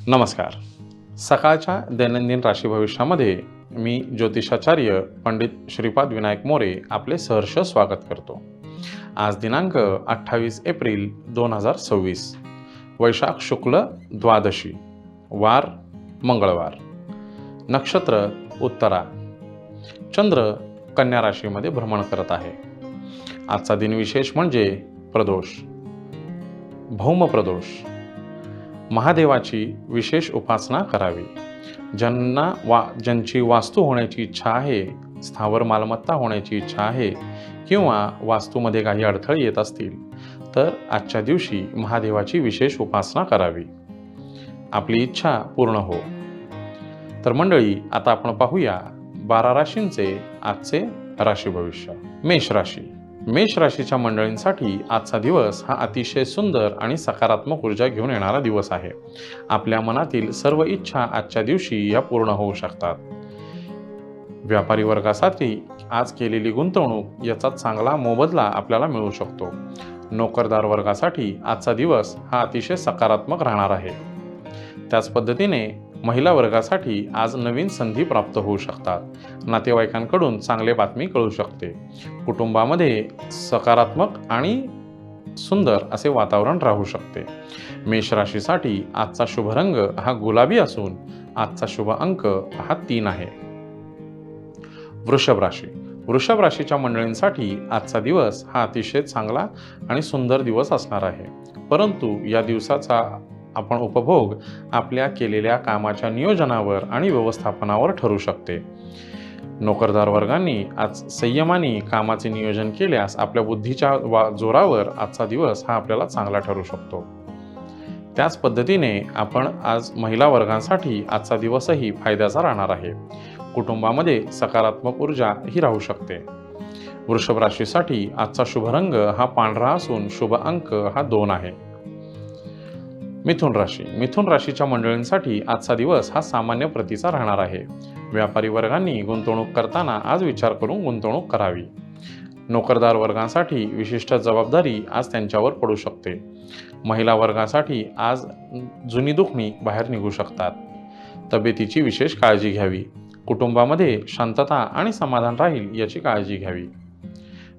नमस्कार. सकाळच्या दैनंदिन राशी भविष्यामध्ये मी ज्योतिषाचार्य पंडित श्रीपाद विनायक मोरे आपले सहर्ष स्वागत करतो. आज दिनांक 28 एप्रिल 2026, वैशाख शुक्ल द्वादशी, वार मंगळवार, नक्षत्र उत्तरा, चंद्र कन्या राशीमध्ये भ्रमण करत आहे. आजचा दिन विशेष म्हणजे प्रदोष, भौम प्रदोष. महादेवाची विशेष उपासना करावी. ज्यांची वास्तू होण्याची इच्छा आहे, स्थावर मालमत्ता होण्याची इच्छा आहे किंवा वास्तूमध्ये काही अडथळे येत असतील तर आजच्या दिवशी महादेवाची विशेष उपासना करावी, आपली इच्छा पूर्ण हो. तर मंडळी, आता आपण पाहूया 12 राशींचे आजचे राशी भविष्य. मेष राशी. मेष राशीच्या मंडळींसाठी आजचा दिवस हा अतिशय सुंदर आणि सकारात्मक ऊर्जा घेऊन येणारा दिवस आहे. आपल्या मनातील सर्व इच्छा आजच्या दिवशी या पूर्ण होऊ शकतात. व्यापारी वर्गासाठी आज केलेली गुंतवणूक याचा चांगला मोबदला आपल्याला मिळू शकतो. नोकरदार वर्गासाठी आजचा दिवस हा अतिशय सकारात्मक राहणार आहे. त्याच पद्धतीने महिला वर्गासाठी आज नवीन संधी प्राप्त होऊ शकतात. नातेवाईकांकडून चांगली बातमी कळू शकते. कुटुंबामध्ये सकारात्मक आणि सुंदर असे वातावरण राहू शकते. मेष राशीसाठी आजचा शुभ रंग हा गुलाबी असून आजचा शुभ अंक हा 3 आहे. वृषभ राशी. वृषभ राशीच्या मंडळींसाठी आजचा दिवस हा अतिशय चांगला आणि सुंदर दिवस असणार आहे. परंतु या दिवसाचा आपण उपभोग आपल्या केलेल्या कामाच्या नियोजनावर आणि व्यवस्थापनावर ठरू शकते. नोकरदार वर्गांनी आज संयमाने कामाचे नियोजन केल्यास आपल्या बुद्धीच्या जोरावर आजचा दिवस हा आपल्याला चांगला ठरू शकतो. त्याच पद्धतीने आपण आज महिला वर्गांसाठी आजचा दिवसही फायद्याचा राहणार आहे. कुटुंबामध्ये सकारात्मक ऊर्जा ही राहू शकते. वृषभ राशीसाठी आजचा शुभ रंग हा पांढरा असून शुभ अंक हा 2 आहे. मिथुन राशी. मिथुन राशीच्या मंडळींसाठी आजचा दिवस हा सामान्य प्रतीचा राहणार आहे. व्यापारी वर्गांनी गुंतवणूक करताना आज विचार करून गुंतवणूक करावी. नोकरदार वर्गांसाठी विशिष्ट जबाबदारी आज त्यांच्यावर पडू शकते. महिला वर्गासाठी आज जुनी दुखणी बाहेर निघू शकतात. तब्येतीची विशेष काळजी घ्यावी. कुटुंबामध्ये शांतता आणि समाधान राहील याची काळजी घ्यावी.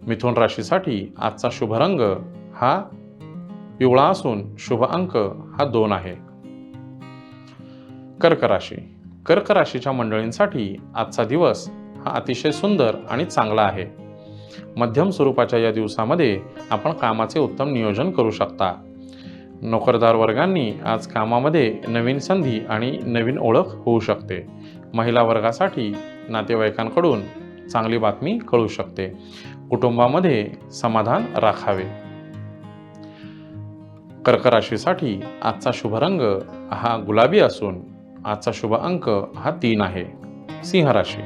मिथुन राशीसाठी आजचा शुभ रंग हा पिवळा असून शुभ अंक हा 2 आहे. कर्क राशी. कर्क राशीच्या मंडळींसाठी आजचा दिवस हा अतिशय सुंदर आणि चांगला आहे. मध्यम स्वरूपाच्या या दिवसामध्ये आपण कामाचे उत्तम नियोजन करू शकता. नोकरदार वर्गांनी आज कामामध्ये नवीन संधी आणि नवीन ओळख होऊ शकते. महिला वर्गासाठी नातेवाईकांकडून चांगली बातमी कळू शकते. कुटुंबामध्ये समाधान राखावे. कर्क राशीसाठी आजचा शुभ रंग हा गुलाबी असून आजचा शुभ अंक हा 3 आहे. सिंह राशी.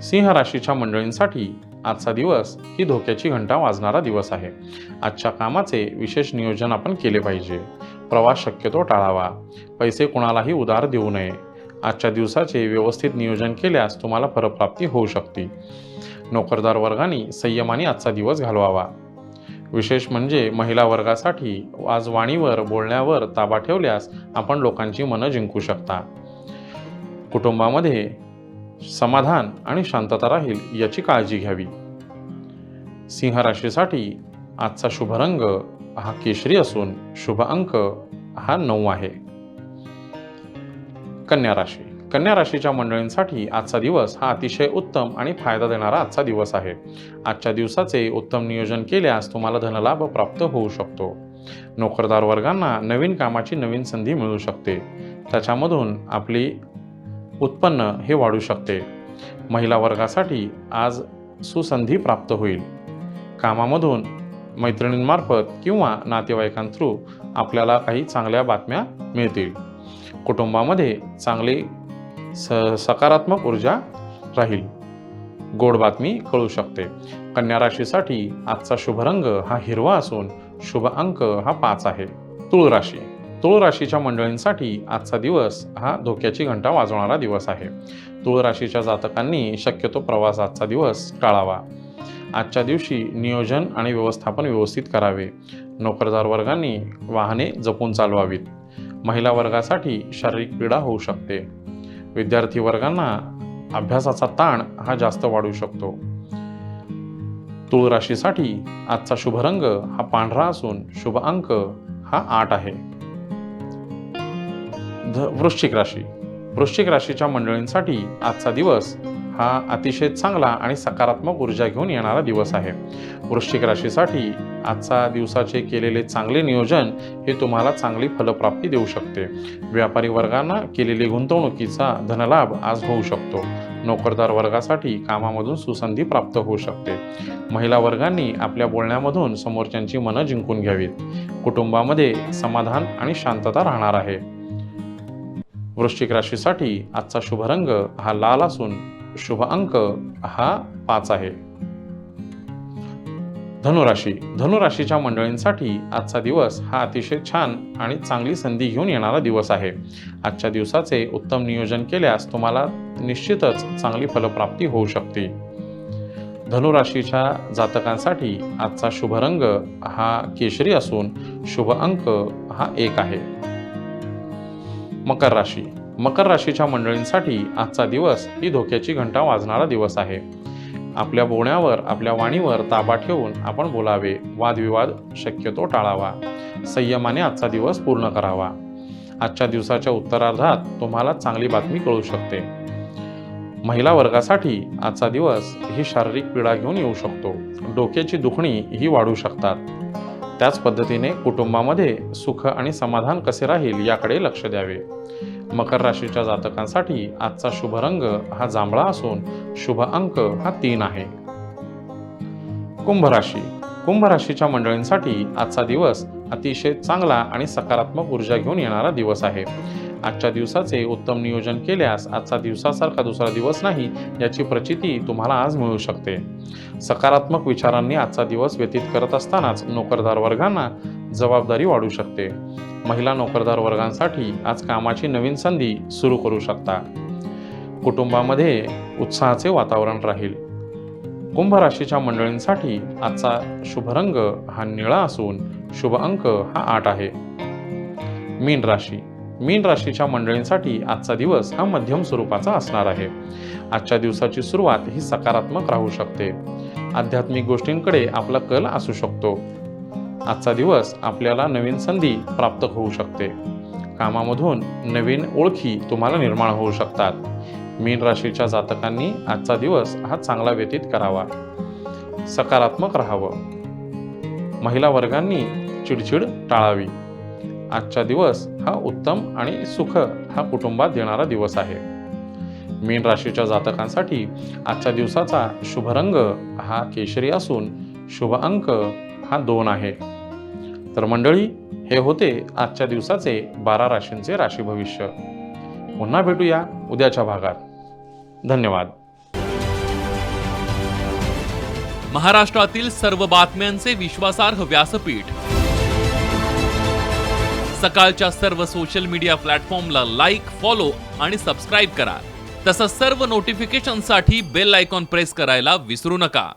सिंह राशीच्या मंडळींसाठी आजचा दिवस ही धोक्याची घंटा वाजणारा दिवस आहे. आजच्या कामाचे विशेष नियोजन आपण केले पाहिजे. प्रवास शक्यतो टाळावा. पैसे कुणालाही उधार देऊ नये. आजच्या दिवसाचे व्यवस्थित नियोजन केल्यास तुम्हाला फलप्राप्ती होऊ शकते. नोकरदार वर्गाने संयमाने आजचा दिवस घालवावा. विशेष म्हणजे महिला वर्गासाठी आज वाणीवर बोलण्यावर ताबा ठेवल्यास आपण लोकांची मनं जिंकू शकता. कुटुंबामध्ये समाधान आणि शांतता राहील याची काळजी घ्यावी. सिंह राशीसाठी आजचा शुभ रंग हा केशरी असून शुभ अंक हा 9 आहे. कन्या राशी. कन्या राशीच्या मंडळींसाठी आजचा दिवस हा अतिशय उत्तम आणि फायदा देणारा आजचा दिवस आहे. आजच्या दिवसाचे उत्तम नियोजन केल्यास तुम्हाला धनलाभ प्राप्त होऊ शकतो. नोकरदार वर्गांना नवीन कामाची नवीन संधी मिळू शकते. त्याच्यामधून आपली उत्पन्न हे वाढू शकते. महिला वर्गासाठी आज सुसंधी प्राप्त होईल. कामामधून मैत्रिणींमार्फत किंवा नातेवाईकांथ्रू आपल्याला काही चांगल्या बातम्या मिळतील. कुटुंबामध्ये चांगली सकारात्मक ऊर्जा राहील. गोड बातमी कळू शकते. कन्या राशीसाठी आजचा शुभ रंग हा हिरवा असून शुभ अंक हा 5 आहे. तुळ राशी. तुळ राशीच्या मंडळींसाठी आजचा दिवस हा धोक्याची घंटा वाजवणारा दिवस आहे. तुळ राशीच्या जातकांनी शक्यतो प्रवास आजचा दिवस टाळावा. आजच्या दिवशी नियोजन आणि व्यवस्थापन व्यवस्थित करावे. नोकरदार वर्गांनी वाहने जपून चालवावीत. महिला वर्गासाठी शारीरिक पीडा होऊ शकते. विद्यार्थी वर्गांना अभ्यासाचा ताण हा जास्त वाढू शकतो. तुळ राशीसाठी आजचा शुभ रंग हा पांढरा असून शुभ अंक हा 8 आहे. वृश्चिक राशी. वृश्चिक राशीच्या मंडळींसाठी आजचा दिवस हा अतिशय चांगला आणि सकारात्मक ऊर्जा घेऊन येणारा दिवस आहे. वृश्चिक राशीसाठी आजचा दिवसाचे केलेले चांगले नियोजन हे तुम्हाला चांगली फलप्राप्ती देऊ शकते. व्यापारी वर्गांना केलेली गुंतवणुकीचा धनलाभ आज होऊ शकतो. नोकरदार वर्गासाठी कामामधून सुसंधी प्राप्त होऊ शकते. महिला वर्गांनी आपल्या बोलण्यामधून समोरच्यांची मनं जिंकून घ्यावीत. कुटुंबामध्ये समाधान आणि शांतता राहणार आहे. वृश्चिक राशीसाठी आजचा शुभ रंग हा लाल असून शुभ अंक हा 5 आहे. धनुराशी. धनुराशीच्या मंडळींसाठी आजचा दिवस हा अतिशय छान आणि चांगली संधी घेऊन येणारा दिवस आहे. आजच्या दिवसाचे उत्तम नियोजन केल्यास तुम्हाला निश्चितच चांगली फलप्राप्ती होऊ शकते. धनुराशीच्या जातकांसाठी आजचा शुभ रंग हा केशरी असून शुभ अंक हा 1 आहे. मकर राशी. मकर राशीच्या मंडळींसाठी आजचा दिवस ही धोक्याची घंटा वाजणारा दिवस आहे. आपल्या बोलण्यावर, आपल्या वाणीवर ताबा ठेवून आपण बोलावे. वादविवाद शक्यतो टाळावा. संयमाने आजचा दिवस पूर्ण करावा. आजच्या दिवसाच्या उत्तरार्धात तुम्हाला चांगली बातमी कळू शकते. महिला वर्गासाठी आजचा दिवस ही शारीरिक पीडा घेऊन येऊ शकतो. डोक्याची दुखणी ही वाढू शकतात. त्याच पद्धतीने कुटुंबामध्ये सुख आणि समाधान कसे राहील याकडे लक्ष द्यावे. मकर राशीच्या जातकांसाठी आजचा शुभ रंग हा जांभळा असून शुभ अंक हा 3 आहे. कुंभ राशी. कुंभ राशीच्या मंडळींसाठी आजचा दिवस अतिशय चांगला आणि सकारात्मक ऊर्जा घेऊन येणारा दिवस आहे. आजच्या दिवसाचे उत्तम नियोजन केल्यास आजचा दिवसासारखा दुसरा दिवस नाही याची प्रचिती तुम्हाला आज मिळू शकते. सकारात्मक विचारांनी आजचा दिवस व्यतीत करत असतानाच नोकरदार वर्गांना जबाबदारी वाढू शकते. महिला नोकरदार वर्गांसाठी आज कामाची नवीन संधी सुरू करू शकता. कुटुंबामध्ये उत्साहाचे वातावरण राहील. कुंभ राशीच्या मंडळींसाठी आजचा शुभ रंग हा निळा असून शुभ अंक हा 8 आहे. मीन राशी. मीन राशीच्या मंडळींसाठी आजचा दिवस हा मध्यम स्वरूपाचा असणार आहे. आजच्या दिवसाची सुरुवात ही सकारात्मक राहू शकते. आध्यात्मिक गोष्टींकडे आपला कल असू शकतो. आजचा दिवस आपल्याला नवीन संधी प्राप्त होऊ शकते. कामामधून नवीन ओळखी तुम्हाला निर्माण होऊ शकतात. मीन राशीच्या जातकांनी आजचा दिवस हा चांगला व्यतीत करावा. सकारात्मक राहावं. महिला वर्गांनी चिडचिड टाळावी. आजचा दिवस हा उत्तम आणि सुख हा कुटुंबात देणारा दिवस आहे. मीन राशीच्या जातकांसाठी आजच्या दिवसाचा शुभ रंग हा केशरी असून शुभ अंक हा 2 आहे. तर मंडळी, हे होते आजच्या दिवसाचे 12 राशींचे राशी भविष्य. पुन्हा भेटूया उद्याच्या भागात. धन्यवाद. महाराष्ट्रातील सर्व बातम्यांचे विश्वासार्ह व्यासपीठ. सकाळच्या सर्व सोशल मीडिया प्लॅटफॉर्मला लाईक, फॉलो आणि सबस्क्राईब करा. तसंच सर्व नोटिफिकेशनसाठी बेल आयकॉन प्रेस करायला विसरू नका.